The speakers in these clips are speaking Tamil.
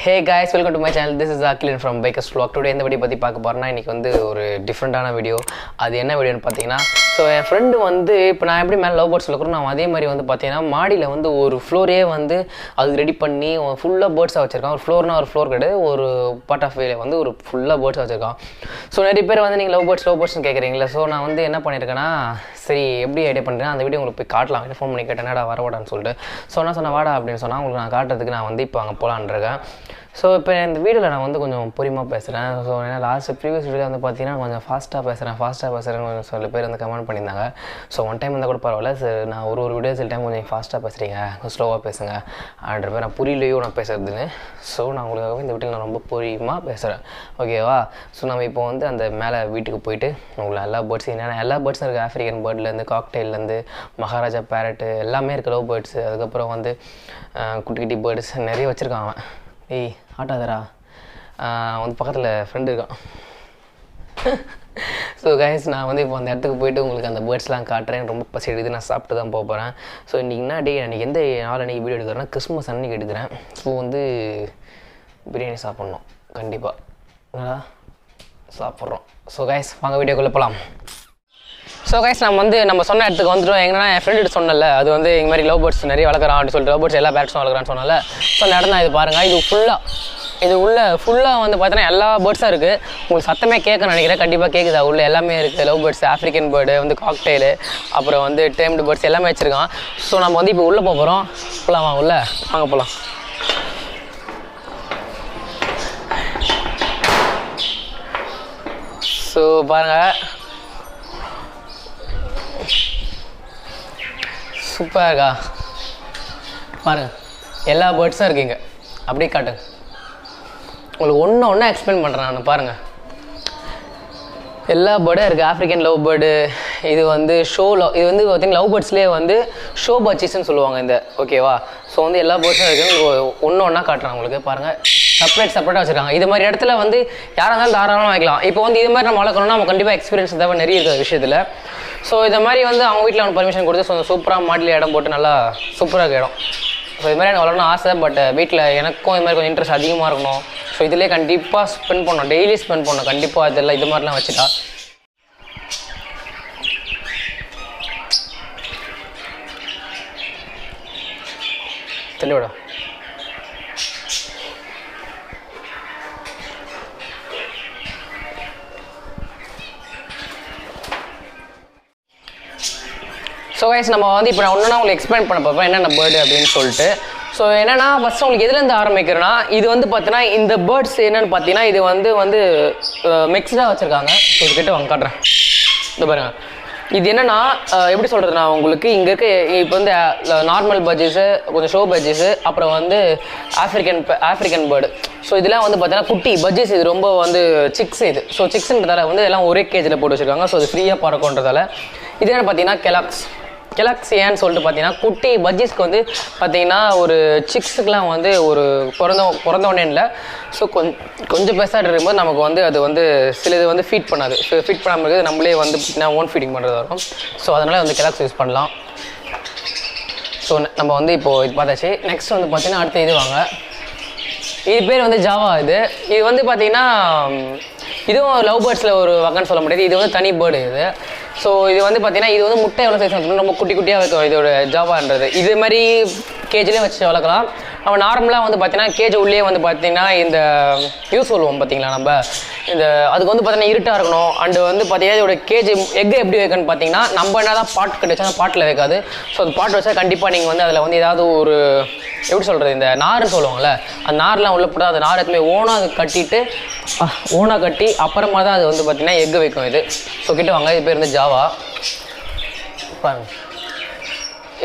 Hey guys, welcome to my channel. This is Akilan from Bikers Vlog. Today இந்த வீடியோ பற்றி பார்க்க போகிறேன்னா இன்றைக்கி வந்து ஒரு டிஃப்ரெண்ட்டான வீடியோ. அது என்ன வீடியோன்னு பார்த்தீங்கன்னா, ஸோ என் ஃப்ரெண்டு வந்து இப்போ நான் எப்படி மேலே லவ் பேர்ட்ஸ் இருக்கிறோம், நான் அதே மாதிரி வந்து பார்த்தீங்கன்னா மாடியில் வந்து ஒரு ஃப்ளோரே வந்து அது ரெடி பண்ணி ஃபுல்லாக பேர்ட்ஸாக வச்சுருக்கான். ஒரு ஃப்ளோர்னால் ஒரு ஃப்ளோர் கிடையாது, ஒரு பார்ட் ஆஃப் வேல வந்து ஒரு ஃபுல்லாக பேர்ட்ஸாக வச்சுருக்கான். ஸோ நிறைய பேர் வந்து நீங்கள் லவ் பேர்ட்ஸ்னு கேட்குறீங்களா. ஸோ நான் வந்து என்ன பண்ணியிருக்கேன்னா, சரி எப்படி ஐடியா பண்ணுறேன் அந்த வீடியோ உங்களுக்கு போய் காட்டலாம். ஃபோன் பண்ணி கேட்டேன், என்னடா வரவாடான்னு சொல்லிட்டு. ஸோ நான் சொன்னேன் வாடா அப்படின்னு சொன்னால் உங்களுக்கு நான் காட்டுறதுக்கு நான் வந்து இப்போ அங்கே போகலான்ருக்கேன். ஸோ இப்போ இந்த வீடியோவில் நான் வந்து கொஞ்சம் பொறுமையாக பேசுகிறேன். ஸோ ஏன்னா ப்ரீவியஸ் வீடியோ வந்து பார்த்தீங்கன்னா கொஞ்சம் ஃபாஸ்ட்டாக பேசுகிறேன்னு கொஞ்சம் சில பேர் வந்து கமெண்ட் பண்ணியிருந்தாங்க. ஸோ ஒன் டைம் இருந்தால் கூட பரவாயில்ல, சரி நான் ஒரு வீடியோ சில டைம் கொஞ்சம் ஃபாஸ்ட்டாக பேசுகிறீங்க, ஸ்லோவாக பேசுங்க அப்படின்ற பேர் நான் புரியலையோ நான் பேசுறதுன்னு. ஸோ நான் உங்களுக்காகவே இந்த வீட்டில் நான் ரொம்ப பொறுமையாக பேசுகிறேன், ஓகேவா. ஸோ நம்ம இப்போ வந்து அந்த மேலே வீட்டுக்கு போயிட்டு உங்களை எல்லா பேர்ட்ஸும் என்னென்ன எல்லா பேர்ட்ஸும் இருக்குது, ஆஃப்ரிக்கன் பேர்ட்லேருந்து காக்டெயிலேருந்து மகாராஜா பேரட்டு எல்லாமே இருக்குது, லவ் பேர்ட்ஸு. அதுக்கப்புறம் வந்து குட்டி குட்டி பேர்ட்ஸ் நிறைய வச்சுருக்கான் அவன். ஏய் ஆட்டாதரா வந்து பக்கத்தில் ஃப்ரெண்டு இருக்கான். ஸோ கைஸ் நான் வந்து இப்போ அந்த இடத்துக்கு போய்ட்டு உங்களுக்கு அந்த பேர்ட்ஸ்லாம் காட்டுறேன். ரொம்ப பசி எடுக்குது, நான் சாப்பிட்டு தான் போகிறேன். ஸோ இன்றைக்கி என்ன டே, அன்றைக்கி எந்த நாள் அன்றைக்கி வீடியோ எடுக்கிறேன்னா கிறிஸ்மஸ் அன்றைக்கி எடுக்கிறேன். ஸோ வந்து பிரியாணி சாப்பிட்ணும் கண்டிப்பாக, என்னடா சாப்பிட்றோம். ஸோ கைஸ் வாங்க வீடியோக்குள்ளே போகலாம். ஸோ கைஸ் நம்ம சொன்ன இடத்துக்கு வந்துட்டோம். எங்கன்னா என் ஃப்ரெண்டு சொன்னல, அது வந்து இந்த மாதிரி லவ் பேர்ட்ஸ் நிறைய வளர்க்குறான் அப்படின்னு சொல்லிட்டு, லவ் பேர்ட்ஸ் எல்லா பேர்ட்ஸும் வளர்க்குறான்னு சொன்னால. ஸோ அந்த இடம் தான் இது பாருங்கள். இது ஃபுல்லாக வந்து பார்த்தீங்கன்னா எல்லா பேர்ட்ஸாக இருக்குது. உங்களுக்கு சத்தமே கேட்க நினைக்கிறேன், கண்டிப்பாக கேட்குதா? உள்ள எல்லாமே இருக்குது, லவ் பேர்ட்ஸ், ஆஃப்ரிக்கன் பேர்டு, வந்து காக்டெயிலு, அப்புறம் வந்து டேம்டு பேர்ட்ஸ் எல்லாமே வச்சுருக்கான். ஸோ நம்ம வந்து இப்போ உள்ளே போகிறோம். போகலாமா? உள்ளே வாங்க போகலாம். ஸோ பாருங்கள், சூப்பராக இருக்கா பாருங்கள், எல்லா பேர்ட்ஸும் இருக்குங்க. அப்படியே காட்டு, உங்களுக்கு ஒன்று எக்ஸ்பிளைன் பண்ணுறேன் நான். பாருங்கள், எல்லா பேர்டும் இருக்குது. ஆஃப்ரிக்கன் லவ் பேர்டு, இது வந்து இது வந்து பார்த்தீங்கன்னா லவ் பேர்ட்ஸ்லேயே வந்து ஷோ பர்ச்சீஸ்ன்னு சொல்லுவாங்க இந்த, ஓகேவா. ஸோ வந்து எல்லா பேர்ட்ஸும் இருக்குது. உங்களுக்கு ஒன்றா காட்டுறேன் உங்களுக்கு. பாருங்கள், செப்பரேட்டாக வச்சுருக்காங்க. இது மாதிரி இடத்துல வந்து யாராக இருந்தாலும் தாராளமாக வைக்கலாம். இப்போ வந்து இது மாதிரி நம்ம வளர்க்கணும்னா நம்ம கண்டிப்பாக எக்ஸ்பீரியன்ஸ் தேவை நிறைய இருக்கிற விஷயத்தில். ஸோ இந்த மாதிரி வந்து அவங்க வீட்டில் அவங்க பர்மிஷன் கொடுத்து ஸோ சூப்பராக மாடியில் இடம் போட்டு நல்லா சூப்பராக இடம். ஸோ இது மாதிரி எனக்கு வளரணும் ஆசை. பட் வீட்டில் எனக்கும் இது மாதிரி கொஞ்சம் இன்ட்ரெஸ்ட் அதிகமாக இருக்கணும். ஸோ இதிலே கண்டிப்பாக ஸ்பெண்ட் பண்ணணும், டெய்லி ஸ்பெண்ட் பண்ணணும் கண்டிப்பாக. இதெல்லாம் இது மாதிரிலாம் வச்சுட்டா தெளிவிட. ஸோ கைஸ் நம்ம வந்து இப்போ நான் ஒன்றுனா உங்களுக்கு எக்ஸ்பிளைன் பண்ண பார்ப்பேன் என்னென்ன பேர்டு அப்படின்னு சொல்லிட்டு. ஸோ என்னென்னா ஃபஸ்ட்டு உங்களுக்கு எதுலேருந்து ஆரம்பிக்கிறேன்னா, இது வந்து பார்த்தீங்கன்னா இந்த பேர்ட்ஸ் என்னென்னு பார்த்தீங்கன்னா இது வந்து மிக்ஸ்டாக வச்சுருக்காங்க. ஸோ இதுக்கிட்ட வாங்க காட்டுறேன். இது பாருங்கள், இது என்னென்னா எப்படி சொல்கிறது, நான் உங்களுக்கு இங்கே இருக்க இப்போ வந்து நார்மல் பட்ஜெஸு, கொஞ்சம் ஷோ பட்ஜெஸு, அப்புறம் வந்து ஆஃப்ரிக்கன் பேர்டு. ஸோ இதெல்லாம் வந்து பார்த்தீங்கன்னா குட்டி பட்ஜெஸ். இது ரொம்ப வந்து சிக்ஸ் இது. ஸோ சிக்ஸுன்றதால வந்து எல்லாம் ஒரே கேஜில் போட்டு வச்சுருக்காங்க. ஸோ இது ஃப்ரீயாக பறக்கும்ன்றதால. இது என்ன பார்த்தீங்கன்னா கெலாக்ஸ் ஏன்னு சொல்லிட்டு பார்த்தீங்கன்னா குட்டி பட்ஜெஸ்க்கு வந்து பார்த்தீங்கன்னா ஒரு சிக்ஸுக்கெலாம் வந்து ஒரு பிறந்தவொடனே இல்லை. ஸோ கொஞ்சம் பெருசாக இருக்கும்போது நமக்கு வந்து அது வந்து சில இது வந்து ஃபீட் பண்ணாது. ஃபீட் பண்ணாமல் இருக்குது, நம்மளே வந்து ஓன் ஃபீடிங் பண்ணுறதா இருக்கும். ஸோ அதனால் வந்து கெலாக்ஸ் யூஸ் பண்ணலாம். ஸோ நம்ம வந்து இப்போது இது பார்த்தாச்சு. நெக்ஸ்ட் வந்து பார்த்தீங்கன்னா அடுத்த இது வாங்க. இது பேர் வந்து ஜாவா. இது வந்து பார்த்தீங்கன்னா இதுவும் லவ் பேர்ட்ஸில் ஒரு வகைன்னு சொல்ல முடியாது. இது வந்து தனி பேர்டு இது. ஸோ இது வந்து பார்த்தீங்கன்னா இது வந்து முட்டை எவ்வளோ சைஸ் வந்து ரொம்ப குட்டியாக வைக்கும் இதோட ஜாவான்றது. இது மாதிரி கேஜிலே வச்சு வளர்க்கலாம். நம்ம நார்மலாக வந்து பார்த்தீங்கன்னா கேஜ் உள்ளே வந்து பார்த்தீங்கன்னா இந்த யூஸ் சொல்லுவோம் பார்த்தீங்களா நம்ம இந்த, அதுக்கு வந்து பார்த்தீங்கன்னா இருட்டாக இருக்கணும். அண்டு வந்து பார்த்தீங்கன்னா இதோட கேஜ் எக்கு எப்படி வைக்கணும்னு பார்த்தீங்கன்னா நம்ம என்ன தான் பாட் கட்டி வச்சா பாட்டில் வைக்காது. ஸோ அந்த பாட் வச்சா கண்டிப்பாக நீங்கள் வந்து அதில் வந்து ஏதாவது ஒரு எப்படி சொல்கிறது, இந்த நார்னு சொல்லுவாங்கள்ல, அந்த நார்லாம் உள்ள போட்டால் அந்த நார் எதுவுமே ஓனாக கட்டி அப்புறமா தான் அது வந்து பார்த்திங்கன்னா எக்கு வைக்கும் இது. ஸோ கிட்ட வாங்க. இது பேர் வந்து ஜாவா. பாருங்க,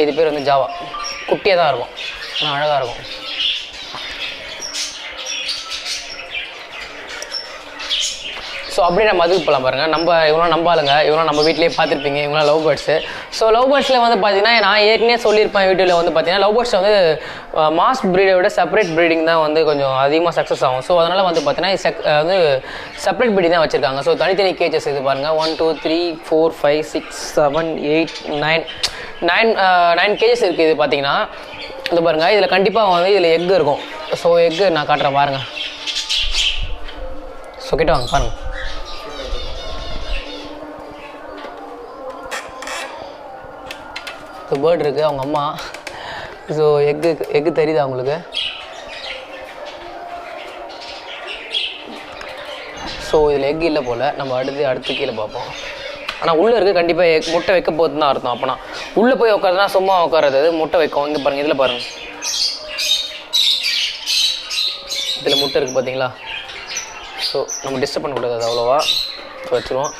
இது பேர் வந்து ஜாவா. குட்டியாக தான் இருக்கும், ஆனால் அழகாக இருக்கும். ஸோ அப்படி நம்ம அதுக்கு போகலாம் பாருங்கள். இவங்களாம் நம்பாளுங்க, இவங்களாம் நம்ம வீட்லேயே பார்த்துருப்பீங்க, இவங்களாம் லவ் பேர்ட்ஸு. ஸோ லவ் பேர்ட்ஸில் வந்து பார்த்தீங்கன்னா நான் ஏற்கனவே சொல்லியிருப்பேன் வீடியோவில் வந்து பார்த்தீங்கன்னா லவ் பேர்ட்ஸில் வந்து மாஸ் ப்ரீடை விட செப்பரேட் ப்ரீடிங் தான் வந்து கொஞ்சம் அதிகமாக சக்ஸஸ் ஆகும். ஸோ அதனால் வந்து பார்த்தீங்கன்னா வந்து செப்பரேட் ப்ரீடிங் தான் வச்சுருக்காங்க. ஸோ தனித்தனி கேஜஸ் இது பாருங்கள், 1 2 3 4 5 6 7 8 9 கேஜஸ் இருக்குது. இது பார்த்தீங்கன்னா இது பாருங்கள், இதில் கண்டிப்பாக வந்து இதில் எக் இருக்கும். ஸோ எக்கு நான் காட்டுறேன் பாருங்கள். ஸோ கிட்ட வாங்க பாருங்கள். ஸோ பேர்ட் இருக்குது அவங்க அம்மா. ஸோ எக்கு தெரியுதா உங்களுக்கு? ஸோ இதில் எக் இல்லை போல். நம்ம அடுத்து கீழே பார்ப்போம். ஆனால் உள்ளே இருக்குது கண்டிப்பாக முட்டை வைக்க போகுதுன்னு தான் அர்த்தம். அப்போனா உள்ளே போய் உட்காருதுனா சும்மா உட்காரது, முட்டை வைக்கும். இங்கே பாருங்கள், இதில் பாருங்கள், இதில் முட்டை இருக்குது பார்த்தீங்களா? ஸோ நம்ம டிஸ்டர்ப் பண்ணக்கூடாது அது அவ்வளோவா. ஸோ வச்சுருவோம்.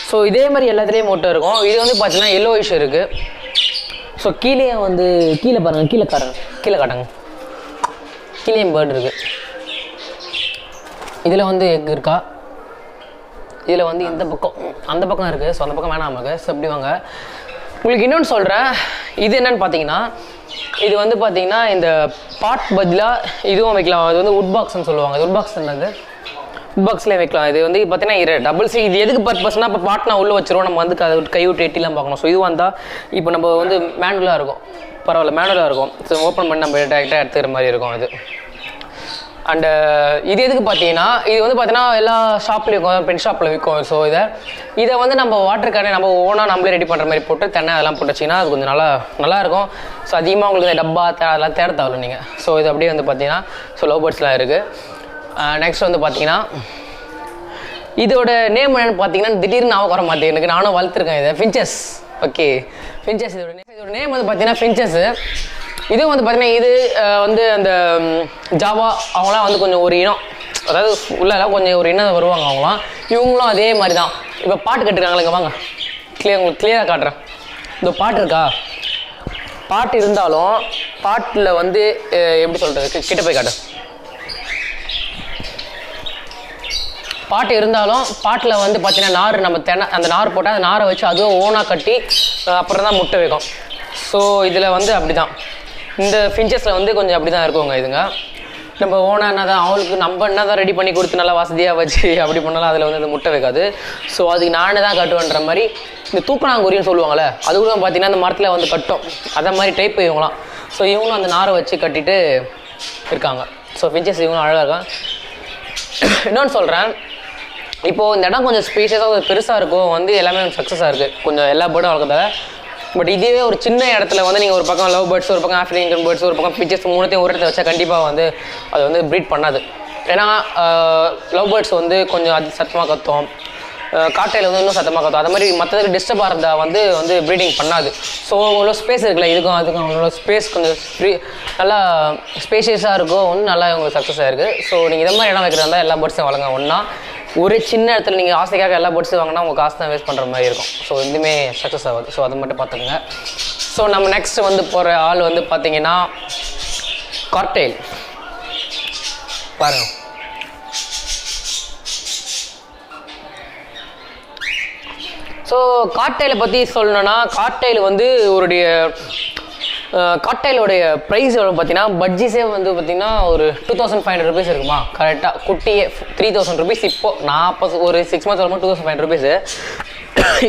ஸோ இதே மாதிரி எல்லாத்துலேயும் முட்டை இருக்கும். இது வந்து பார்த்தீங்கன்னா எல்லோ இஷ் இருக்குது. ஸோ கீழே பாருங்கள், கீழே காட்டுங்க. கீழேயும் பேர்டு இருக்குது. இதில் வந்து எக் இருக்கா? இதில் வந்து இந்த பக்கம் அந்த பக்கம் இருக்குது. ஸோ அந்த பக்கம் வேணாம் நமக்கு. ஸோ எப்படி வாங்க, உங்களுக்கு இன்னொன்று சொல்கிறேன். இது என்னென்னு பார்த்தீங்கன்னா, இது வந்து பார்த்தீங்கன்னா இந்த பாட் பதிலாக இதுவும் வைக்கலாம். அது வந்து உட் பாக்ஸ்ன்னு சொல்லுவாங்க. இது உட் பாக்ஸ் என்னது, உட் பாக்ஸ்லேயே வைக்கலாம். இது வந்து பார்த்தீங்கன்னா டபுள் சி. இது எதுக்கு பர்பஸ்னால், இப்போ பாட்னா உள்ளே வச்சுருவோம், நம்ம வந்து கை விட்டு எட்டிலாம் பார்க்கணும். ஸோ இது வந்தால் இப்போ நம்ம வந்து மேனுவலாக இருக்கும், பரவாயில்ல மேனுவலாக இருக்கும். ஸோ ஓப்பன் பண்ணி நம்ம டேரெக்டாக எடுத்துக்கிற மாதிரி இருக்கும் இது. அண்டு இது எதுக்கு பார்த்தீங்கன்னா, இது வந்து பார்த்தீங்கன்னா எல்லா ஷாப்லேயும் இருக்கும், பென் ஷாப்பில் விற்கும். ஸோ இதை வந்து நம்ம வாட்டர் கேனை நம்ம ஓனாக நம்மளே ரெடி பண்ணுற மாதிரி போட்டு தென்னை அதெல்லாம் போட்டு வச்சிங்கன்னா அது கொஞ்சம் நல்லாயிருக்கும். ஸோ அதிகமாக உங்களுக்கு இந்த டப்பா அதெல்லாம் தேட தேவையில்ல நீங்கள். ஸோ இது அப்படியே வந்து பார்த்தீங்கன்னா ஸோ லவ் பேர்ட்ஸ்லாம் இருக்குது. நெக்ஸ்ட் வந்து பார்த்தீங்கன்னா இதோட நேம் என்னென்னு பார்த்தீங்கன்னா திடீர்னு ஞாபகம் வர மாட்டேங்குது. நானும் வளர்த்துருக்கேன் இதை, ஃபின்ச்சஸ். Okay, finches. இதோட நேம் வந்து பார்த்தீங்கன்னா ஃபின்ச்சஸ்ஸு. இதுவும் வந்து பார்த்தீங்கன்னா இது வந்து அந்த ஜாவா அவங்களாம் வந்து கொஞ்சம் ஒரு இனம், அதாவது உள்ளெல்லாம் கொஞ்சம் ஒரு இனம் வருவாங்க அவங்களாம். இவங்களும் அதே மாதிரி தான். இப்போ பாட்டு கட்டுருக்காங்களே, இங்கே வாங்க உங்களுக்கு கிளியராக காட்டுறேன். இந்த பாட்டு இருக்கா? பாட்டு இருந்தாலும் பாட்டில் வந்து எப்படி சொல்கிறது, கிட்ட போய் காட்டு. பாட்டு இருந்தாலும் பாட்டில் வந்து பார்த்தீங்கன்னா நார் நம்ம அந்த நார் போட்டால் அந்த நாரை வச்சு அதுவும் ஓனாக கட்டி அப்புறம் தான் முட்டை வைக்கும். ஸோ இதில் வந்து அப்படி தான் இந்த ஃபின்ச்சஸில் வந்து கொஞ்சம் அப்படி தான் இருக்குங்க இதுங்க. நம்ம ஓனாக என்ன தான் அவங்களுக்கு நம்ம என்ன தான் ரெடி பண்ணி கொடுத்து நல்லா வசதியாக வச்சு அப்படி பண்ணாலும் அதில் வந்து அந்த முட்டை வைக்காது. ஸோ அதுக்கு நானே தான் கட்டுவேன்ற மாதிரி இந்த தூக்கணாங்குருவின்னு சொல்லுவாங்கள்ல, அது கூட பார்த்தீங்கன்னா அந்த மரத்தில் வந்து கட்டும். அதை மாதிரி டைப் இவங்களாம். ஸோ இவங்களும் அந்த நாரை வச்சு கட்டிட்டு இருக்காங்க. ஸோ ஃபின்ச்சஸ் இவங்களும் அழகாக இருக்காங்க. இன்னொன்று சொல்கிறேன், இப்போது இந்த இடம் கொஞ்சம் ஸ்பேஷியஸாக கொஞ்சம் பெருசாக இருக்கும், வந்து எல்லாமே சக்ஸஸாக இருக்குது கொஞ்சம் எல்லா பேர்டும் வளர்க்கறதால. பட் இதுவே ஒரு சின்ன இடத்துல வந்து நீங்கள் ஒரு பக்கம் லவ் பேர்ட்ஸ், ஒரு பக்கம் ஆஃப்ரிக்கன் பேர்ட்ஸ், ஒரு பக்கம் ஃபின்ச்சஸ், மூணுத்தையும் ஒரு இடத்துல வச்சா கண்டிப்பாக வந்து அது வந்து ப்ரீட் பண்ணாது. ஏன்னா லவ் பேர்ட்ஸ் வந்து கொஞ்சம் அது சத்தமாக கத்தும், காட்டையில் வந்து இன்னும் சத்தமாக கத்தும். அது மாதிரி மற்றதுக்கு டிஸ்டர்பாக இருந்தால் வந்து ப்ரீடிங் பண்ணாது. ஸோ உங்களோட ஸ்பேஸ் இருக்குல்ல, இதுக்கும் அதுக்கும் அவங்களோட ஸ்பேஸ் கொஞ்சம் நல்லா ஸ்பேஷியஸாக இருக்கும், ஒன்றும் நல்லா உங்களுக்கு சக்ஸஸாக இருக்குது. ஸோ நீங்கள் இதை மாதிரி இடம் வைக்கிறதா எல்லா பேர்ட்ஸையும் வளங்க. ஒன்றா ஒரு சின்ன இடத்துல நீங்கள் ஆசைக்காக எல்லா பேர்ட்ஸும் வாங்கினா உங்கள் காசு தான் வேஸ்ட் பண்ணுற மாதிரி இருக்கும். ஸோ எதுவுமே சக்ஸஸ் ஆகாது. ஸோ அதை மட்டும் பார்த்துக்குங்க. ஸோ நம்ம நெக்ஸ்ட் வந்து போகிற ஆள் வந்து பார்த்தீங்கன்னா கார்டெயில் பாருங்கள். ஸோ கார்டெயிலை பற்றி சொல்லணுன்னா, கார்டெயில் வந்து கார்டெயிலோடைய ப்ரைஸ் எவ்வளோ பார்த்தீங்கன்னா, பட்ஜெட்ஸே வந்து பார்த்தீங்கன்னா ஒரு 2500 rupees இருக்குமா கரெக்டாக. குட்டியே 3000 rupees. இப்போது ஒரு 6 months வரும்போது 2500 rupees.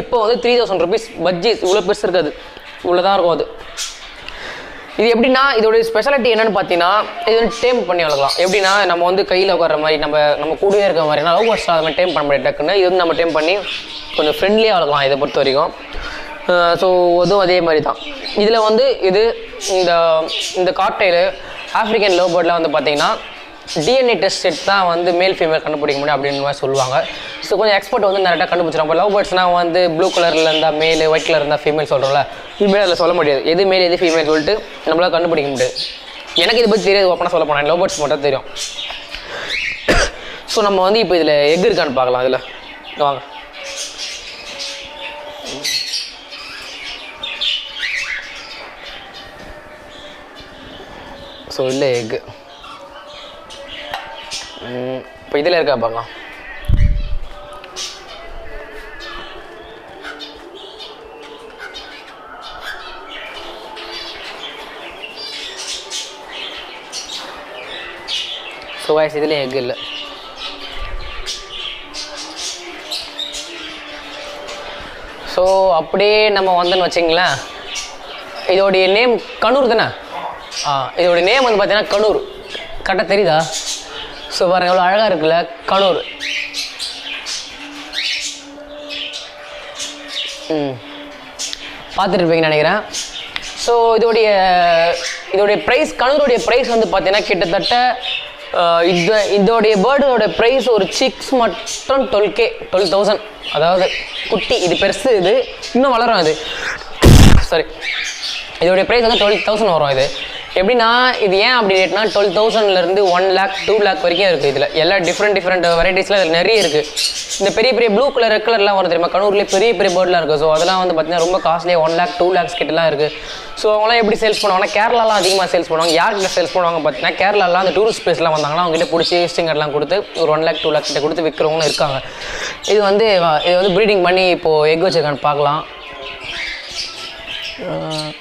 இப்போ வந்து 3000 rupees பட்ஜெட். இவ்வளோ பெருசு இருக்காது, இவ்வளோ தான் இருக்கும் அது. இது எப்படின்னா, இதோட ஸ்பெஷாலிட்டி என்னென்னு பார்த்தீங்கன்னா, இது வந்து டேம் பண்ணி வளர்க்கலாம். எப்படின்னா நம்ம வந்து கையில் உட்கார மாதிரி நம்ம கூடவே இருக்கிற மாதிரி, லவ் பேர்ட்ஸ் அது மாதிரி டேம் பண்ண முடியாது டக்குன்னு. இது வந்து நம்ம டேம் பண்ணி கொஞ்சம் ஃப்ரெண்ட்லியாக வளர்க்கலாம் இதை பொறுத்த வரைக்கும். ஸோ அதுவும் அதே மாதிரி தான். இதில் வந்து இந்த கார்டெயில் ஆஃப்ரிக்கன் லவ் பேர்டில் வந்து பார்த்தீங்கன்னா டிஎன்ஏ டெஸ்ட் எடுத்து தான் வந்து மேல் ஃபீமேல் கண்டுபிடிக்க முடியும் அப்படின்னு மாதிரி சொல்லுவாங்க. ஸோ கொஞ்சம் எக்ஸ்பர்ட் வந்து நிறையா கண்டுபிடிச்சிடும். இப்போ லவ் பேர்ட்ஸ்னால் வந்து ப்ளூ கலரில் இருந்தால் மேல், ஒயிட் கலர் இருந்தால் ஃபீமேல் சொல்கிறோம்ல, ஃபீமேல் அதில் சொல்ல முடியாது. எது மேல் எது ஃபீமேல் சொல்லிட்டு நம்மளால் கண்டுபிடிக்க முடியாது. எனக்கு இதை பற்றி தெரியாது, ஓப்பனாக சொல்ல போனேன், லவ் பேர்ட்ஸ் மட்டும் தெரியும். ஸோ நம்ம வந்து இப்போ இதில் எக் இருக்கான்னு பார்க்கலாம். இதில் வாங்க. ஸோ இல்லை எக்கு இப்போ இதில் இருக்கா பார்க்கலாம். ஸோ வாய்ஸ் இதுலேயும் எக் இல்லை. ஸோ அப்படியே நம்ம வந்தோன்னு வச்சிங்களேன், இதோடைய நேம் கனூர் தானே. இதோடைய நேம் வந்து பார்த்தீங்கன்னா கரெக்டாக தெரியுதா? ஸோ பாருங்கள் எவ்வளோ அழகாக இருக்குல்ல கனூர். பார்த்துருப்பீங்கன்னு நினைக்கிறேன். ஸோ இதோடைய ப்ரைஸ், கனூருடைய ப்ரைஸ் வந்து பார்த்தீங்கன்னா கிட்டத்தட்ட இதோடைய பேர்டோட ப்ரைஸ் ஒரு சிக்ஸ் மட்டும் 12,000. அதாவது குட்டி, இது பெருசு, இது இன்னும் வளரும். இது சாரி, இதோடைய ப்ரைஸ் வந்து 12,000 வரும். இது எப்படின்னா இது ஏன் அப்படி ரேட்னா 12,000லேருந்து 1 lakh 2 lakh வரைக்கும் இருக்குது. இதில் எல்லாம் டிஃப்ரெண்ட் வெரைட்டிஸில் இதில் நிறைய இருக்குது. இந்த பெரிய ப்ளூ கலர் ரெட் கலர்லாம் வரும் தெரியுமா, கனூர்லேயே பெரிய பேர்ட்லாம் இருக்குது. ஸோ அதெல்லாம் வந்து பார்த்தீங்கன்னா ரொம்ப காஸ்ட்லியாக 1 lakh 2 lakhs கிட்டலாம் இருக்குது. ஸோ அவங்களாம் எப்படி சேல்ஸ் பண்ணுவாங்கன்னா கேரளாலாம் அதிகமாக சேல்ஸ் பண்ணுவாங்க. யார்கிட்ட சேல்ஸ் பண்ணுவாங்க பார்த்தீங்கன்னா கேரளாலாம் அந்த டூரிஸ்ட் பிளேஸ்லாம் வந்தாங்கன்னா அவங்ககிட்ட பிடிச்சி ஸ்டிங்கர்லாம் கொடுத்து ஒரு 1 lakh 2 lakhs கிட்ட கொடுத்து விற்கிறவங்களும் இருக்காங்க. இது வந்து ப்ரீடிங் பண்ணி இப்போது எக் வச்சுருக்கான்னு பார்க்கலாம்.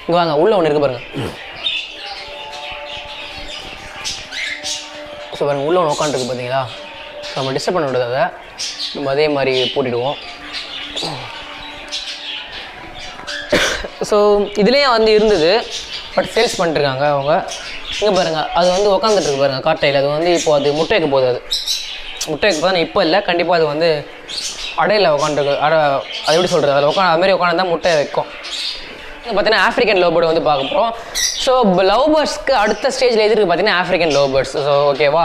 இங்கே வாங்க, உள்ளே ஒன்று இருக்குது பாருங்கள். ஸோ பாருங்கள் உள்ளே ஒன்று உட்காந்துருக்கு பார்த்தீங்களா. நம்ம டிஸ்டர்ப் பண்ண விடாத, நம்ம அதே மாதிரி பூட்டிடுவோம். ஸோ இதுலேயே வந்து இருந்தது, பட் சேல்ஸ் பண்ணிட்டுருக்காங்க அவங்க. இங்கே பாருங்கள், அது வந்து உட்காந்துட்டுருக்கு பாருங்கள் காட்டையில். அது வந்து இப்போது அது முட்டை வைக்க போகுது. முட்டை வைக்க போது இப்போ இல்லை, கண்டிப்பாக அது வந்து அடையில் உட்காந்துருக்கு. அது எப்படி சொல்கிறது, அதில் அதுமாதிரி உட்காந்து முட்டை வைக்கும். பார்த்தீங்கன்னா ஆஃப்ரிக்கன் லவ் பேர்டு வந்து பார்க்க போகிறோம். ஸோ லவ் பேர்ட்ஸ்க்கு அடுத்த ஸ்டேஜில் எது இருக்குது பார்த்தீங்கன்னா ஆஃப்ரிக்கன் லவ் பேர்ட்ஸ். ஸோ ஓகேவா,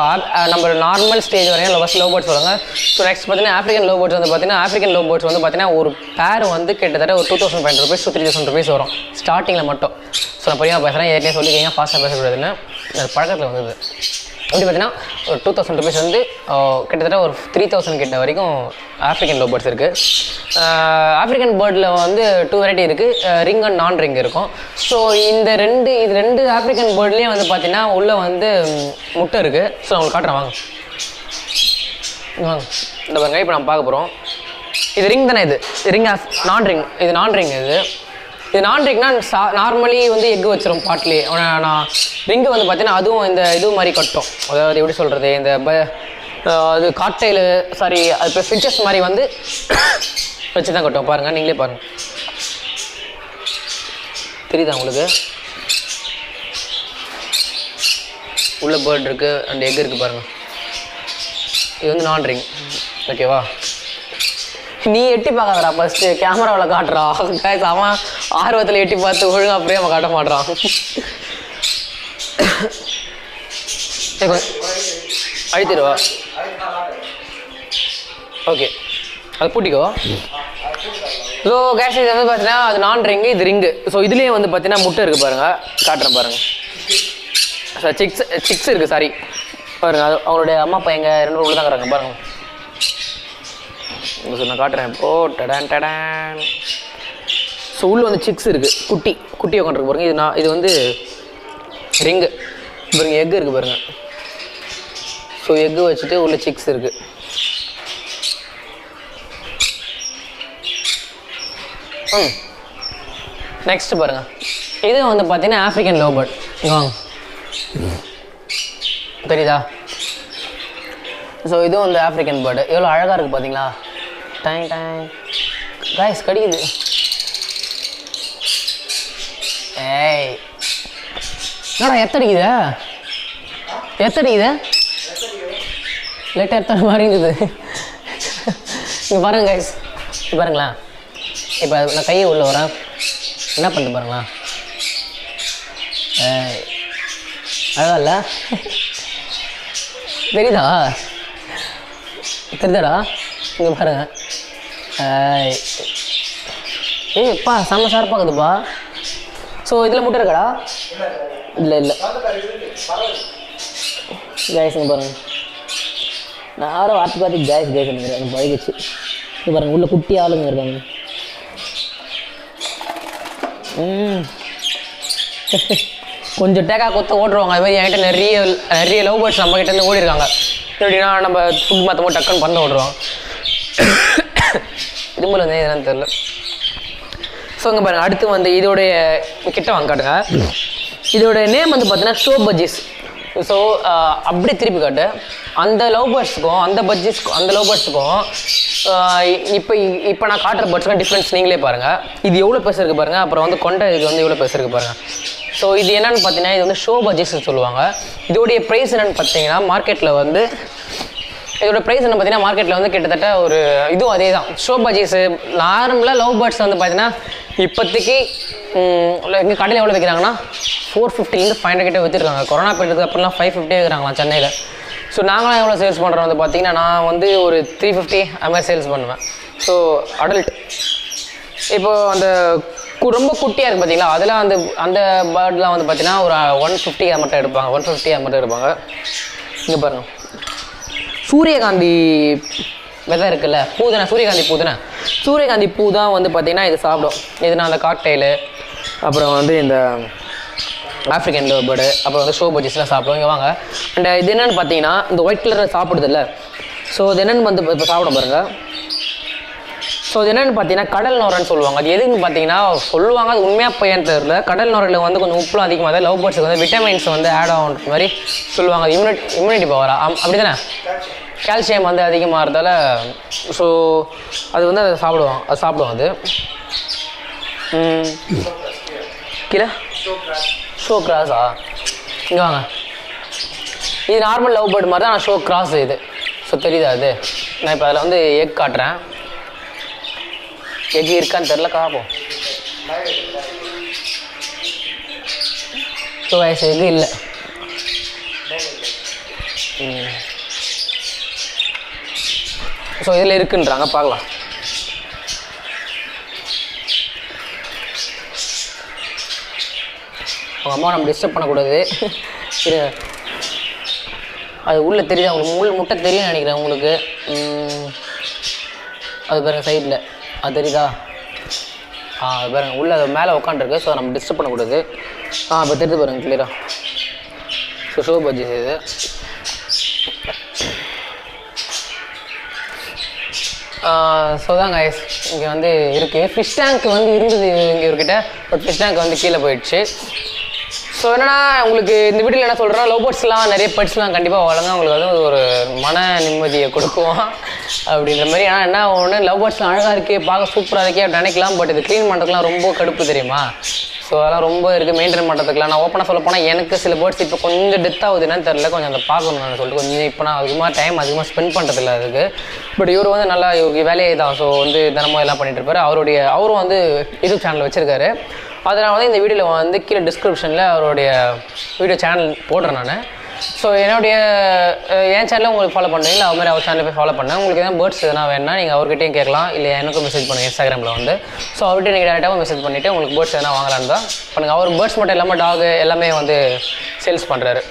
நம்ம நார்மல் ஸ்டேஜ் வரையும் லவ் பேர்ட்ஸ் வருவாங்க. ஸோ நெக்ஸ்ட் பார்த்தீங்கன்னா ஆஃப்ரிக்கன் லவ் பேர்ட்ஸ் வந்து பார்த்தீங்கன்னா ஆஃப்ரிக்கன் லவ் பேர்ட்ஸ் வந்து பார்த்தீங்கன்னா ஒரு பேர் வந்து கிட்டத்தட்ட ஒரு 2,500 rupees to 3,000 rupees வரும் ஸ்டார்டிங்கில் மட்டும். ஸோ நான் பெரிய பேசுகிறேன், ஏற்கனவே சொல்லிக்கிங்க ஃபாஸ்ட்டாக பேசக்கூடாதுன்னு. அது பழக்கத்தில் வந்தது. எப்படி பார்த்தீங்கன்னா ஒரு 2,000 rupees வந்து கிட்டத்தட்ட ஒரு 3,000 கிட்ட வரைக்கும் ஆஃப்ரிக்கன் லவ் பேர்ட்ஸ் இருக்குது. ஆஃப்ரிக்கன் பேர்டில் வந்து 2 வெரைட்டி இருக்குது, ரிங் அண்ட் நான் ரிங் இருக்கும். ஸோ இது ரெண்டு ஆஃப்ரிக்கன் பேர்ட்லேயும் வந்து பார்த்தீங்கன்னா உள்ளே வந்து முட்டை இருக்குது. ஸோ நான் உங்களுக்கு காட்டுறேன் வாங்க. இந்த பாருங்க, இப்போ நம்ம பார்க்க போகிறோம். இது ரிங் தானே, இது ரிங் நான் ரிங். இது நான் ரிங். இது நான் ரிங்னா நார்மலி வந்து எக் வச்சிரும் பாட்லேயே. நான் ரிங்கு வந்து பார்த்தீங்கன்னா அதுவும் இந்த இது மாதிரி கட்டும். அதாவது எப்படி சொல்கிறது, இந்த அது காட்டையில் சாரி அது இப்போ ஃபிட்சஸ் மாதிரி வந்து வச்சு தான் கட்டும். பாருங்கள், நீங்களே பாருங்கள், தெரியுதா உங்களுக்கு? உள்ள பேர்ட் இருக்குது அண்ட் எக் இருக்குது பாருங்கள். இது வந்து நான் ரிங். ஓகேவா, நீ எட்டி பார்க்காதடா, ஃபஸ்ட்டு கேமராவில் காட்டுறா. அவன் ஆர்வத்தில் எட்டி பார்த்து ஒழுங்காக அப்படியே அவன் காட்ட மாட்டான். அழுத்திடுவா. ஓகே, அது பூட்டிக்கோ. ஸோ கேஷ் இது வந்து பார்த்தீங்கன்னா அது நான் ரிங்கு, இது ரிங்கு. ஸோ இதுலேயே வந்து பார்த்தீங்கன்னா முட்டை இருக்குது பாருங்கள், காட்டுறேன் பாருங்கள். சார் சிக்ஸ் இருக்குது, சாரி பாருங்கள். அது அவங்களுடைய அம்மா அப்பா எங்கள் 2 உள்ள தான் இருக்கிறாங்க பாருங்கள். நான் காட்டுறேன் இப்போது. டடான். ஸோ உள்ள வந்து சிக்ஸ் இருக்குது, குட்டி உட்காந்துருக்கு பாருங்கள். இது வந்து ரிங்கு பாருங்கள், எக்கு இருக்குது பாருங்கள். ஸோ எக்கு வச்சுட்டு உள்ள சிக்ஸ் இருக்குது. நெக்ஸ்ட் பாருங்கள், இது வந்து பார்த்தீங்கன்னா ஆஃப்ரிக்கன் லவ் பேர்ட். வாங்க, தெரியுதா? ஸோ இதுவும் வந்து ஆஃப்ரிக்கன் பேர்டு. எவ்வளோ அழகாக இருக்குது பார்த்தீங்களா? டைம் காய்ஸ் கடிக்குது. ஏய் என்னடா எத்தடிக்குது லேட்டாக எத்தனை மாதிரி இருக்குது. இங்கே பாருங்கள் காய்ஸ், இப்போ பாருங்களேன். இப்போ நான் கையை உள்ளே வரேன், என்ன பண்ணிட்டு பாருங்களா? அழகா இல்லை? தெரியுதாடா? இங்கே பாருங்க. ஏய்ப்பா செம்ம ஷார்ப்பாகுதுப்பா. ஸோ இதில் முட்டை இருக்காடா? இல்லை கேஸ் பாருங்க. நான் யாரும் பார்த்து கேஸ் எனக்கு பழகிச்சு. இது பாருங்க, உள்ள குட்டி ஆளுங்க இருக்காங்க. கொஞ்சம் டேக்கா கொத்து ஓட்டுருவாங்க. அது மாதிரி என்கிட்ட நிறைய லவ் பேர்ட்ஸ் நம்ம கிட்டேருந்து ஓடி இருக்காங்க. எப்படின்னா நம்ம ஃபுட் மாற்றமோ டக்குன்னு பந்து ஓடுறோம். இதுமில் வந்து என்னன்னு தெரில. ஸோ இங்கே பாருங்கள், அடுத்து வந்து இதோடைய கிட்ட வாங்க காட்டுங்க. இதோடைய நேம் வந்து பார்த்தீங்கன்னா ஷோ பஜ்ஜிஸ். ஸோ அப்படியே திருப்பி காட்டு. அந்த லவ் பேர்ட்ஸுக்கும் அந்த லவ் பேர்ட்ஸுக்கும் இப்போ நான் காட்டுற பேர்ட்ஸுக்கும் டிஃப்ரென்ஸ் நீங்களே பாருங்கள். இது எவ்வளோ பெருசு இருக்குது பாருங்கள். அப்புறம் வந்து கொண்டை இது வந்து எவ்வளோ பெருசு இருக்குது பாருங்கள். ஸோ இது என்னென்னு பார்த்தீங்கன்னா இது வந்து ஷோ பஜ்ஜிஸ்ன்னு சொல்லுவாங்க. இதோடைய ப்ரைஸ் என்னென்னு பார்த்தீங்கன்னா மார்க்கெட்டில் வந்து இதோட ப்ரைஸ் என்ன பார்த்தீங்கன்னா மார்க்கெட்டில் வந்து கிட்டத்தட்ட ஒரு இதுவும் அதே தான். ஷோ பஜ்ஜீஸு நார்மலாக லவ் பேர்ட்ஸ் வந்து பார்த்தீங்கன்னா இப்போதைக்கு எங்கள் கடையில் எவ்வளோ விற்கிறாங்கன்னா 450 500 கிட்ட விற்றுருக்காங்க. கொரோனா பீரியடுக்கு அப்புறம்லாம் 550 விற்கிறாங்களா சென்னையில். ஸோ நாங்களாம் எவ்வளோ சேல்ஸ் பண்ணுறோம் வந்து பார்த்தீங்கன்னா நான் வந்து ஒரு 350 அது மாதிரி சேல்ஸ் பண்ணுவேன். ஸோ அடல்ட் இப்போது அந்த ரொம்ப குட்டியாக இருக்குது பார்த்தீங்களா, அதெல்லாம் அந்த பேர்ட்லாம் வந்து பார்த்தீங்கன்னா ஒரு 150 அது மட்டும் எடுப்பாங்க. 150 அது மட்டும் எடுப்பாங்க. இங்கே பாருங்கள், சூரியகாந்தி விதை இருக்குல்ல, பூதானே, சூரியகாந்தி பூ தான் வந்து பார்த்திங்கன்னா இது சாப்பிடும். இதுனா அந்த காக்டெயிலு, அப்புறம் வந்து இந்த ஆஃப்ரிக்கன் லவ் பேர்டு, அப்புறம் வந்து ஷோ பஜ்ஜிஸ்லாம் சாப்பிடும். இங்கே வாங்க. அண்ட் இது என்னென்னு பார்த்தீங்கன்னா இந்த ஒயிட் கலரில் சாப்பிடுது இல்லை, ஸோ இது என்னென்னு வந்து இப்போ சாப்பிட பாருங்கள். ஸோ இது என்னென்னு பார்த்தீங்கன்னா கடல் நோரன்னு சொல்லுவாங்க. அது எதுன்னு பார்த்தீங்கன்னா சொல்லுவாங்க, அது உண்மையாக பையன் தெரியல. கடல் நோரில் வந்து கொஞ்சம் உப்புலாம் அதிகமாக தான் லவ் பேர்ட்ஸுக்கு வந்து விட்டமின்ஸ் வந்து ஆட் ஆகுன்ற மாதிரி சொல்லுவாங்க. அது இம்யூனிட்டி பவரா அப்படி தானே, கால்சியம் வந்து அதிகமாக இருந்தால ஸோ அது வந்து அதை சாப்பிடுவோம். அது கீழே ஷோ கிராஸா, இங்கே வாங்க. இது நார்மல் லவ் பேர்டு மாதிரி தான், நான் ஷோ கிராஸ் இது. ஸோ தெரியுதா அது? நான் இப்போ அதில் வந்து எக் காட்டுறேன். எக் இருக்கான்னு தெரில, காப்போம். ஸோ வயசு எக் இல்லை. ஸோ இதில் இருக்குன்றாங்க, பார்க்கலாம். அவங்க அம்மா நம்ம டிஸ்டர்ப் பண்ணக்கூடாது. இது அது உள்ளே தெரியுது அவங்களுக்கு, முட்டை தெரியும்னு நினைக்கிறேன் உங்களுக்கு. அது பாருங்கள் சைடில், அது தெரியுதா? அது பாருங்கள் உள்ளே அது மேலே உட்காந்துருக்கு. ஸோ நம்ம டிஸ்டர்ப் பண்ணக்கூடாது. இப்போ தெரிஞ்சு பாருங்கள் கிளியராக. ஸோ ஷோ பஜ்ஜிஸ் இது. ஸோ தான் கைஸ் இங்கே வந்து இருக்குது. ஃபிஷ் டேங்க் வந்து இருந்தது இங்கே இவர்கிட்ட, பட் ஃபிஷ் டேங்க் வந்து கீழே போயிடுச்சு. ஸோ என்னன்னா உங்களுக்கு இந்த வீடியோவில் என்ன சொல்கிறேன், லவ் பேர்ட்ஸ்லாம் நிறைய பெட்ஸ்லாம் கண்டிப்பாக வளங்க, உங்களுக்கு வந்து ஒரு மன நிம்மதியை கொடுக்கும் அப்படின்ற மாதிரி. ஆனால் என்ன ஒன்று, லவ் பேர்ட்ஸ்லாம் அழகாக இருக்கே, பார்க்க சூப்பராக இருக்கே அப்படி நினைக்கலாம். பட் இது க்ளீன் பண்ணுறதுக்குலாம் ரொம்ப கடுப்பு தெரியுமா. ஸோ அதெல்லாம் ரொம்ப இருக்குது மெயின்டைன் பண்ணுறதுக்குலாம். நான் ஓப்பனாக சொல்ல போனால் எனக்கு சில பேர்ட்ஸ் இப்போ கொஞ்சம் டெத் ஆகுதுன்னு தெரில, கொஞ்சம் அதை பார்க்கணும் நான் சொல்லிட்டு கொஞ்சம் இப்போ நான் அதிகமாக ஸ்பெண்ட் பண்ணுறதில்ல அதுக்கு. பட் இவர் வந்து நல்லா இவருக்கு வேலையை தான். ஸோ வந்து தினமும் எல்லாம் பண்ணிட்டு இருப்பார். அவரும் வந்து யூடியூப் சேனல் வச்சுருக்காரு. அதனால் வந்து இந்த வீடியோவில் வந்து கீழே டிஸ்கிரிப்ஷனில் அவருடைய வீடியோ சேனல் போடுறேன் நான். ஸோ என் சேனலில் உங்களுக்கு ஃபாலோ பண்ணுறீங்களா, அது மாதிரி அவர் சேனலில் போய் ஃபாலோ பண்ணேன். உங்களுக்கு எதாவது பேர்ட்ஸ் எதனா வேணுன்னா நீங்கள் அவர்கிட்டையும் கேட்கலாம், இல்லை எனக்கும் மெசேஜ் பண்ணுங்கள் இன்ஸ்டாகிராமில் வந்து. ஸோ அவர்கிட்ட நீங்கள் டேரெக்டாக மெசேஜ் பண்ணிவிட்டு உங்களுக்கு பேர்ட்ஸ் எதனா வாங்கலான்னு தான் பண்ணுங்கள். அவர் பேர்ட்ஸ் மட்டும் இல்லாமல் டாகு எல்லாமே வந்து சேல்ஸ் பண்ணுறாரு.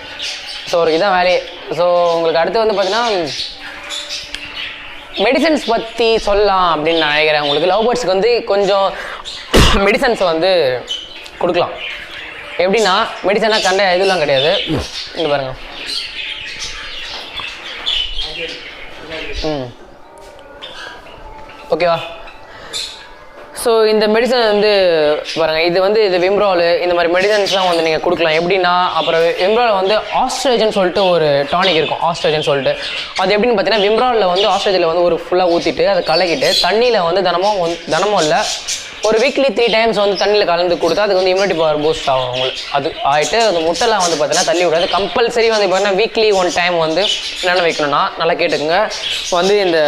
ஸோ அவருக்கு இதான் வேலையே. ஸோ உங்களுக்கு அடுத்து வந்து பார்த்தீங்கன்னா மெடிசன்ஸ் பற்றி சொல்லலாம் அப்படின்னு நான் நினைக்கிறேன். உங்களுக்கு லவ் பேர்ட்ஸுக்கு வந்து கொஞ்சம் மெடிசன்ஸ் வந்து கொடுக்கலாம். எப்படின்னா மெடிசனாக கண்ட இதெல்லாம் கிடையாது. இங்கே பாருங்கள். ஓகேவா. ஸோ இந்த மெடிசன் வந்து பாருங்கள், இது விம்ரால் இந்த மாதிரி மெடிசன்ஸ்லாம் வந்து நீங்கள் கொடுக்கலாம். எப்படின்னா அப்புறம் விம்ரால் வந்து ஆஸ்ட்ரேஜன் சொல்லிட்டு ஒரு டானிக் இருக்கும், ஆஸ்ட்ரேஜன் சொல்லிட்டு. அது எப்படின்னு பார்த்தீங்கன்னா விம்ராலில் வந்து ஆஸ்ட்ரேஜில் வந்து ஒரு ஃபுல்லாக ஊற்றிட்டு அதை கலக்கிட்டு தண்ணியில் வந்து தினமும் இல்லை ஒரு வீக்லி 3 times வந்து தண்ணியில் கலந்து கொடுத்தா அதுக்கு வந்து இம்யூனிட்டி பவர் பூஸ்ட் ஆகும் உங்களுக்கு. அது ஆகிட்டு அந்த முட்டைலாம் வந்து பார்த்தீங்கன்னா தள்ளி விடாது. கம்பல்சரி வந்து பார்த்தீங்கன்னா வீக்லி 1 time வந்து என்னென்ன வைக்கணும்னா நல்லா கேட்டுக்குங்க. வந்து இந்த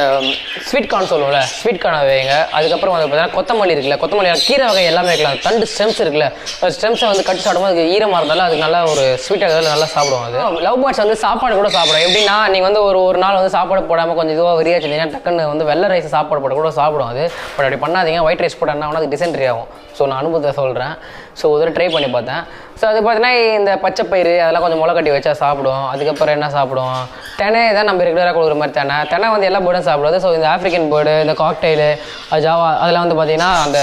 ஸ்வீட் கார்ன் சொல்லுவோம்ல, ஸ்வீட் கார்னை வைங்க. அதுக்கப்புறம் வந்து பார்த்தீங்கன்னா கொத்தமல்லி இருக்குல்ல, கொத்தமல்லி கீரை வகை எல்லாமே வைக்கலாம். தண்டு ஸ்டெம்ஸ் இருக்குல்ல, அந்த ஸ்டெம்ஸை வந்து கட்டி சாப்பிடும்போது அதுக்கு ஈரமாக இருந்தாலும் அதுக்கு நல்லா ஒரு ஸ்வீட்டாக நல்லா சாப்பிடுவோம். அது லவ் பேர்ட்ஸ் வந்து சாப்பாடு கூட சாப்பிடும். எப்படின்னா நீங்கள் வந்து ஒரு நாள் வந்து சாப்பாடு போடாமல் கொஞ்சம் இதுவாக வெறியா வச்சுருந்தீங்கன்னா டக்குன்னு வந்து வெள்ளை ரைஸ் சாப்பாடு போட கூட சாப்பிடும் அது. பட் அப்படி பண்ணாதீங்க, ஒயிட் ரைஸ் போட்டோன்னா அது டிசென்ட்ரி ஆகும். ஸோ நான் அனுபவத்தை சொல்கிறேன். ஸோ ஒரு ட்ரை பண்ணி பார்த்தேன். ஸோ அது பார்த்தீங்கன்னா இந்த பச்சைப்பயிறு அதெல்லாம் கொஞ்சம் முளை கட்டி வச்சா சாப்பிடும். அதுக்கப்புறம் என்ன சாப்பிடும், தெனை தான் நம்ம ரெகுலராக கொடுக்குற மாதிரி தெனை வந்து எல்லா பேர்டும் சாப்பிடுவது. ஸோ இந்த ஆஃப்ரிக்கன் பேர்டு, இந்த காக்டெயிலு, ஜாவா அதெல்லாம் வந்து பார்த்தீங்கன்னா அந்த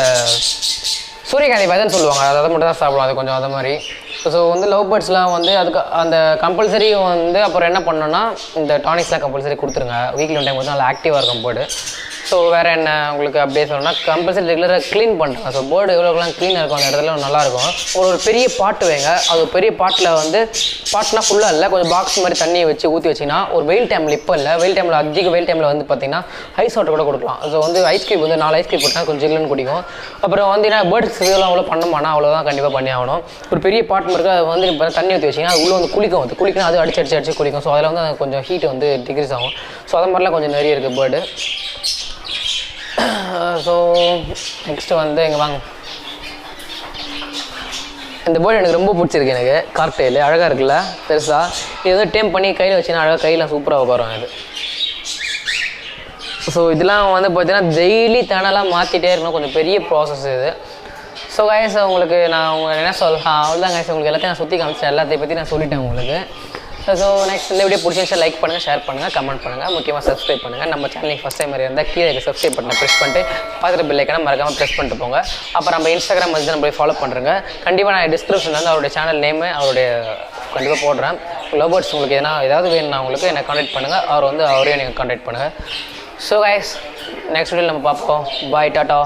சூரியகாந்தி விதைன்னு சொல்லுவாங்க, அதை மட்டும் தான் சாப்பிடும். அது கொஞ்சம் அது மாதிரி. ஸோ வந்து லவ் பேர்ட்ஸ்லாம் வந்து அதுக்கு அந்த கம்பல்சரி வந்து அப்புறம் என்ன பண்ணணும்னா இந்த டானிக்ஸ்லாம் கம்பல்சரி கொடுத்துருங்க. வீக்லி 1 time வந்து நல்லா ஆக்டிவாக இருக்கும் பேர்டு. ஸோ வேறு என்ன உங்களுக்கு அப்படியே சொல்லணும்னா கம்பல்சரி ரெகுலராக க்ளீன் பண்ணுறாங்க. ஸோ போர்டு எவ்வளோக்கெல்லாம் க்ளீனாக இருக்கும் அந்த இடத்துல நல்லாயிருக்கும். ஒரு பெரிய பாட்டு வைங்க. அது பெரிய பாட்டில் வந்து பாட்னா ஃபுல்லாக இல்லை, கொஞ்சம் பாக்ஸ் மாதிரி தண்ணியை வச்சு ஊற்றி வச்சிங்கன்னா ஒரு வெயில் டைமில் இப்போ இல்லை, வெயில் டைமில் அதிக வெயில் டைமில் வந்து பார்த்தீங்கன்னா ஐஸ் வாட்டர் கூட கொடுக்கலாம். ஸோ வந்து ஐஸ் க்யூப் வந்து 4 ஐஸ் க்யூப் போட்டால் கொஞ்சம் ஜில்லுன்னு குடிக்கும். அப்புறம் வந்து என்ன பேர்ட்ஸ் இதெல்லாம் அவ்வளோ பண்ணமானா அவ்வளோதான் கண்டிப்பாக பண்ணி ஆகணும். ஒரு பெரிய பாட்டு இருக்குது, அது வந்து இப்போ தண்ணி ஊற்றி வச்சிங்கன்னா அது உள்ளே வந்து குளிக்கணும், அது அடிச்சு குளிக்கும். ஸோ அதில் வந்து கொஞ்சம் ஹீட் வந்து டிக்ரீஸ் ஆகும். ஸோ அது மாதிரிலாம் கொஞ்சம் நிறைய இருக்குது பேர்டு. ஸோ நெக்ஸ்ட்டு வந்து இங்கே வாங்க, இந்த பேர்டு எனக்கு ரொம்ப பிடிச்சிருக்கு. எனக்கு கார்டெயில் அழகாக இருக்குல்ல பெருசாக. இது வந்து டேம் பண்ணி கையில் வச்சுன்னா அழகாக கையில் சூப்பராக உட்காரும் இது. ஸோ இதெல்லாம் வந்து பார்த்தீங்கன்னா டெய்லி தனலாம் மாற்றிட்டே இருக்கணும், கொஞ்சம் பெரிய ப்ராசஸ் இது. ஸோ கைஸ் உங்களுக்கு நான் என்ன சொல்லலாம் அவ்வளோதான் கைஸ். உங்களுக்கு எல்லாத்தையும் நான் சுற்றி காமிச்சேன், எல்லாத்தையும் பற்றி நான் சொல்லிட்டேன் உங்களுக்கு. ஸோ நெக்ஸ்ட் இந்த வீடியோ பிடிச்சிருந்துச்சா லைக் பண்ணுங்கள், ஷேர் பண்ணுங்கள், கமெண்ட் பண்ணுங்கள், முக்கியமாக சப்ஸ்கிரைப் பண்ணுங்கள். நம்ம சேனலுக்கு ஃபஸ்ட் டைம் மாதிரி இருந்தால் கீழே சப்ஸ்கிரைப் பண்ண ப்ரெஸ் பண்ணிட்டு பார்க்குற பெல் ஐக்கான மறக்காமல் ப்ரெஸ் பண்ணிட்டு போங்க. அப்புறம் நம்ம இன்ஸ்டாகிராம் வந்து நம்ம ஃபாலோ பண்ணுறேங்க. கண்டிப்பாக நான் டிஸ்கிரிப்ஷனில் வந்து அவருடைய சேனல் நேமு அவருடைய கண்டிப்பாக போடுறேன். லவ் பேர்ட்ஸ் உங்களுக்கு ஏதாவது வேணும்னா உங்களுக்கு என்னை கான்டாக்ட் பண்ணுங்கள், அவரையும் நீங்கள் கான்டாக்ட் பண்ணுங்கள். ஸோ கைஸ் நெக்ஸ்ட் வீடியோவில் நம்ம பார்ப்போம். பாய், டாட்டா.